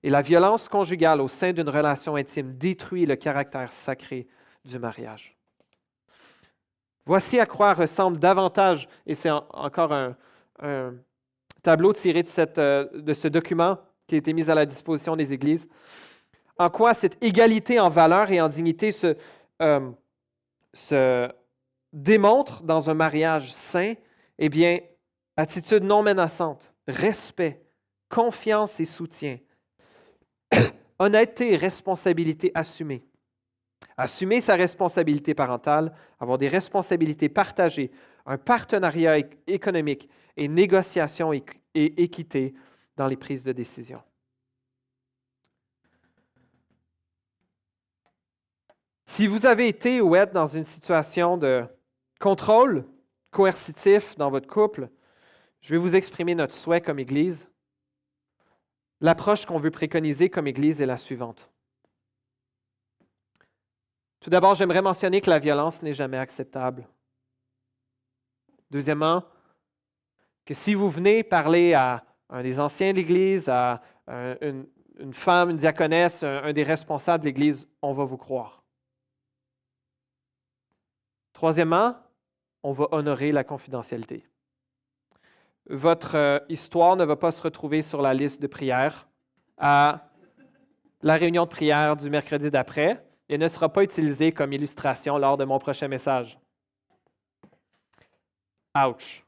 Et la violence conjugale au sein d'une relation intime détruit le caractère sacré du mariage. Voici à quoi ressemble davantage, et c'est encore un tableau tiré de ce document qui a été mis à la disposition des Églises, en quoi cette égalité en valeur et en dignité se démontre dans un mariage sain. Eh bien, attitude non menaçante, respect, confiance et soutien, honnêteté et responsabilité assumée. Assumer sa responsabilité parentale, avoir des responsabilités partagées, un partenariat économique et négociation et équité dans les prises de décision. Si vous avez été ou êtes dans une situation de contrôle coercitif dans votre couple, je vais vous exprimer notre souhait comme Église. L'approche qu'on veut préconiser comme Église est la suivante. Tout d'abord, j'aimerais mentionner que la violence n'est jamais acceptable. Deuxièmement, que si vous venez parler à un des anciens de l'Église, à une femme, une diaconesse, un des responsables de l'Église, on va vous croire. Troisièmement, on va honorer la confidentialité. Votre histoire ne va pas se retrouver sur la liste de prière à la réunion de prière du mercredi d'après et ne sera pas utilisée comme illustration lors de mon prochain message. Ouch!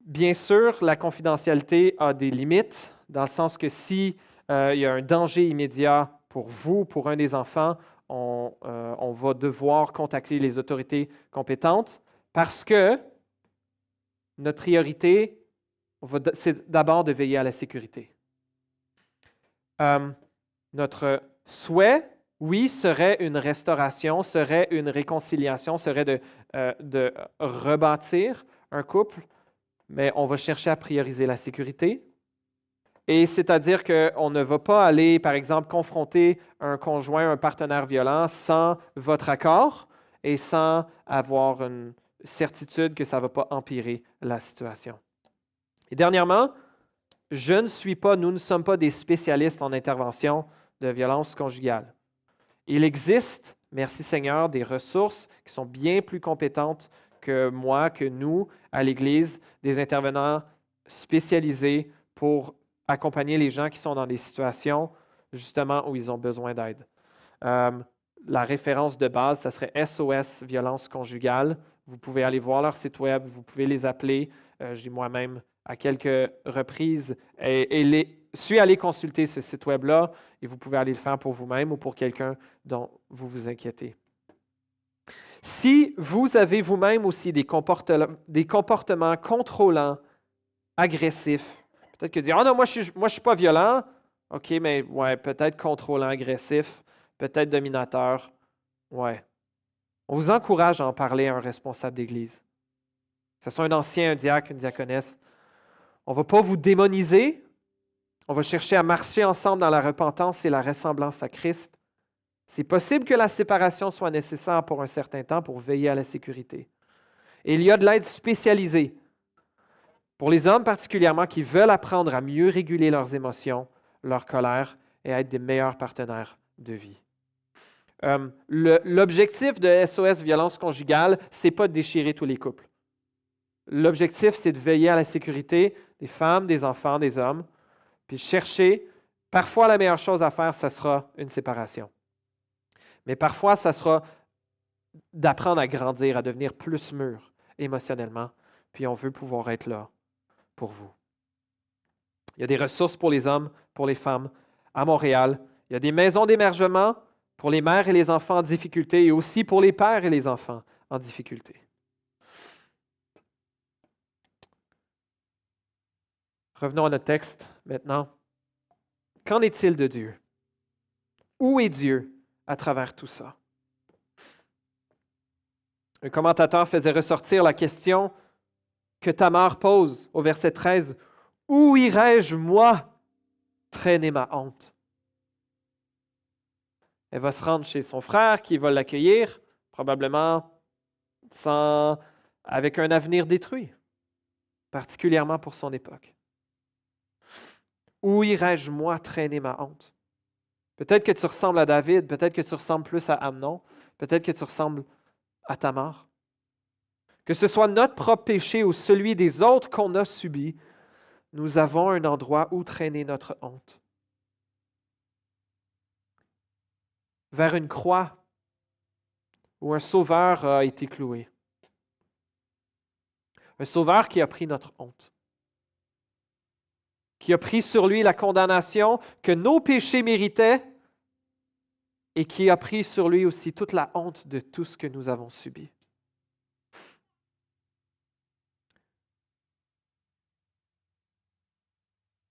Bien sûr, la confidentialité a des limites, dans le sens que si il y a un danger immédiat pour vous, pour un des enfants, on va devoir contacter les autorités compétentes parce que notre priorité c'est d'abord de veiller à la sécurité. Notre souhait, oui, serait une restauration, serait une réconciliation, serait de rebâtir un couple, mais on va chercher à prioriser la sécurité. Et c'est-à-dire qu'on ne va pas aller, par exemple, confronter un conjoint, un partenaire violent sans votre accord et sans avoir une certitude que ça ne va pas empirer la situation. Et dernièrement, nous ne sommes pas des spécialistes en intervention de violence conjugale. Il existe, merci Seigneur, des ressources qui sont bien plus compétentes que moi, que nous, à l'Église, des intervenants spécialisés pour accompagner les gens qui sont dans des situations justement où ils ont besoin d'aide. La référence de base, ça serait SOS Violence Conjugale. Vous pouvez aller voir leur site web, vous pouvez les appeler. J'ai moi-même à quelques reprises suis allé consulter ce site web-là et vous pouvez aller le faire pour vous-même ou pour quelqu'un dont vous vous inquiétez. Si vous avez vous-même aussi des comportements contrôlants, agressifs, peut-être que dire « Ah non, moi je suis pas violent. » OK, mais ouais, peut-être contrôlant, agressif, peut-être dominateur. Ouais. On vous encourage à en parler à un responsable d'église. Que ce soit un ancien, un diacre, une diaconesse. On ne va pas vous démoniser. On va chercher à marcher ensemble dans la repentance et la ressemblance à Christ. C'est possible que la séparation soit nécessaire pour un certain temps pour veiller à la sécurité. Et il y a de l'aide spécialisée pour les hommes particulièrement qui veulent apprendre à mieux réguler leurs émotions, leur colère et à être des meilleurs partenaires de vie. L'objectif de SOS Violence Conjugale, ce n'est pas de déchirer tous les couples. L'objectif, c'est de veiller à la sécurité des femmes, des enfants, des hommes, puis chercher, parfois la meilleure chose à faire, ça sera une séparation. Mais parfois, ça sera d'apprendre à grandir, à devenir plus mûr émotionnellement, puis on veut pouvoir être là pour vous. Il y a des ressources pour les hommes, pour les femmes à Montréal. Il y a des maisons d'hébergement pour les mères et les enfants en difficulté et aussi pour les pères et les enfants en difficulté. Revenons à notre texte maintenant. Qu'en est-il de Dieu? Où est Dieu à travers tout ça? Un commentateur faisait ressortir la question que Tamar pose au verset 13. « Où irai-je, moi, traîner ma honte? » Elle va se rendre chez son frère qui va l'accueillir, probablement avec un avenir détruit, particulièrement pour son époque. Où irai-je, moi, traîner ma honte? Peut-être que tu ressembles à David, peut-être que tu ressembles plus à Amnon, peut-être que tu ressembles à Tamar. Que ce soit notre propre péché ou celui des autres qu'on a subi, nous avons un endroit où traîner notre honte. Vers une croix où un sauveur a été cloué. Un sauveur qui a pris notre honte. Qui a pris sur lui la condamnation que nos péchés méritaient et qui a pris sur lui aussi toute la honte de tout ce que nous avons subi.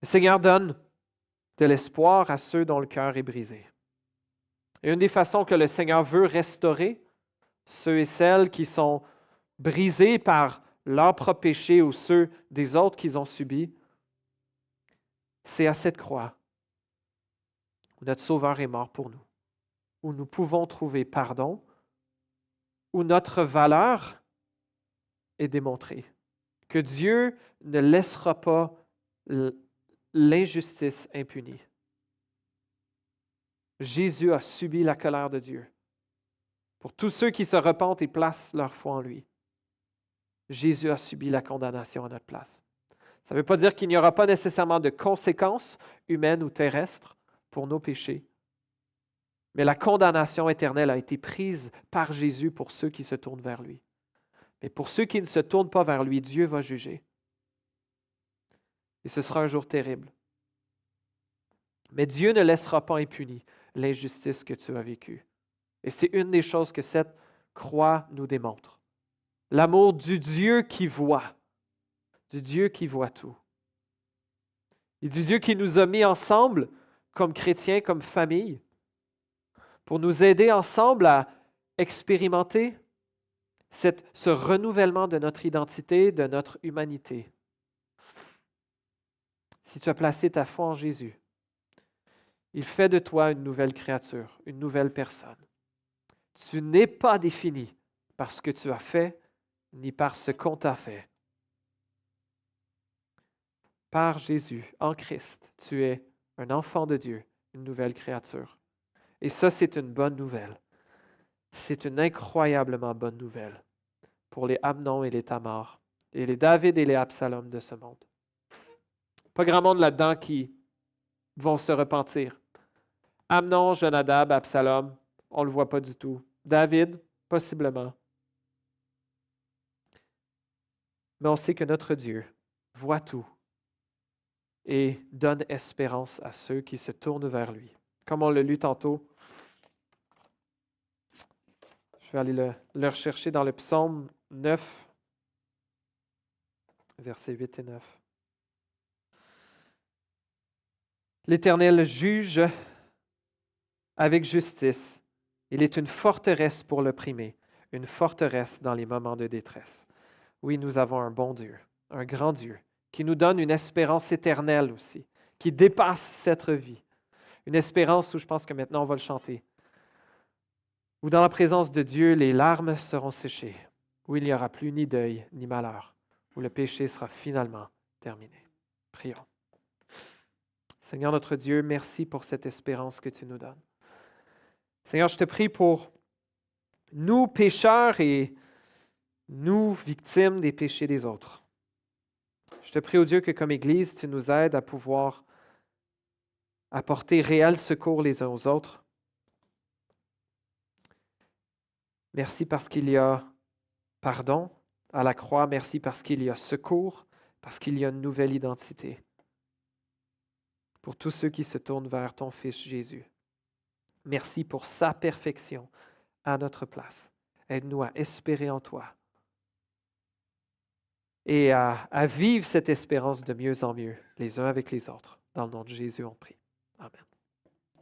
Le Seigneur donne de l'espoir à ceux dont le cœur est brisé. Et une des façons que le Seigneur veut restaurer ceux et celles qui sont brisés par leur propre péché ou ceux des autres qu'ils ont subis, c'est à cette croix où notre Sauveur est mort pour nous, où nous pouvons trouver pardon, où notre valeur est démontrée, que Dieu ne laissera pas l'injustice impunie. Jésus a subi la colère de Dieu. Pour tous ceux qui se repentent et placent leur foi en lui, Jésus a subi la condamnation à notre place. Ça ne veut pas dire qu'il n'y aura pas nécessairement de conséquences humaines ou terrestres pour nos péchés, mais la condamnation éternelle a été prise par Jésus pour ceux qui se tournent vers lui. Mais pour ceux qui ne se tournent pas vers lui, Dieu va juger. Et ce sera un jour terrible. Mais Dieu ne laissera pas impuni l'injustice que tu as vécue. Et c'est une des choses que cette croix nous démontre. L'amour du Dieu qui voit tout. et du Dieu qui nous a mis ensemble comme chrétiens, comme famille, pour nous aider ensemble à expérimenter ce renouvellement de notre identité, de notre humanité. Si tu as placé ta foi en Jésus, il fait de toi une nouvelle créature, une nouvelle personne. Tu n'es pas défini par ce que tu as fait, ni par ce qu'on t'a fait. Par Jésus, en Christ, tu es un enfant de Dieu, une nouvelle créature. Et ça, c'est une bonne nouvelle. C'est une incroyablement bonne nouvelle pour les Amnon et les Tamar, et les David et les Absalom de ce monde. Pas grand monde là-dedans qui vont se repentir. Amnon, Jonadab, Absalom, on ne le voit pas du tout. David, possiblement. Mais on sait que notre Dieu voit tout et donne espérance à ceux qui se tournent vers lui. Comme on l'a lu tantôt, je vais aller le rechercher dans le psaume 9, versets 8 et 9. L'Éternel juge avec justice. Il est une forteresse pour l'opprimé, une forteresse dans les moments de détresse. Oui, nous avons un bon Dieu, un grand Dieu, qui nous donne une espérance éternelle aussi, qui dépasse cette vie. Une espérance où je pense que maintenant on va le chanter. Où dans la présence de Dieu, les larmes seront séchées, où il n'y aura plus ni deuil ni malheur, où le péché sera finalement terminé. Prions. Seigneur notre Dieu, merci pour cette espérance que tu nous donnes. Seigneur, je te prie pour nous pécheurs et nous victimes des péchés des autres. Je te prie, ô Dieu, que comme Église, tu nous aides à pouvoir apporter réel secours les uns aux autres. Merci parce qu'il y a pardon à la croix. Merci parce qu'il y a secours, parce qu'il y a une nouvelle identité. Pour tous ceux qui se tournent vers ton Fils Jésus. Merci pour sa perfection à notre place. Aide-nous à espérer en toi et à vivre cette espérance de mieux en mieux, les uns avec les autres. Dans le nom de Jésus, on prie. Amen.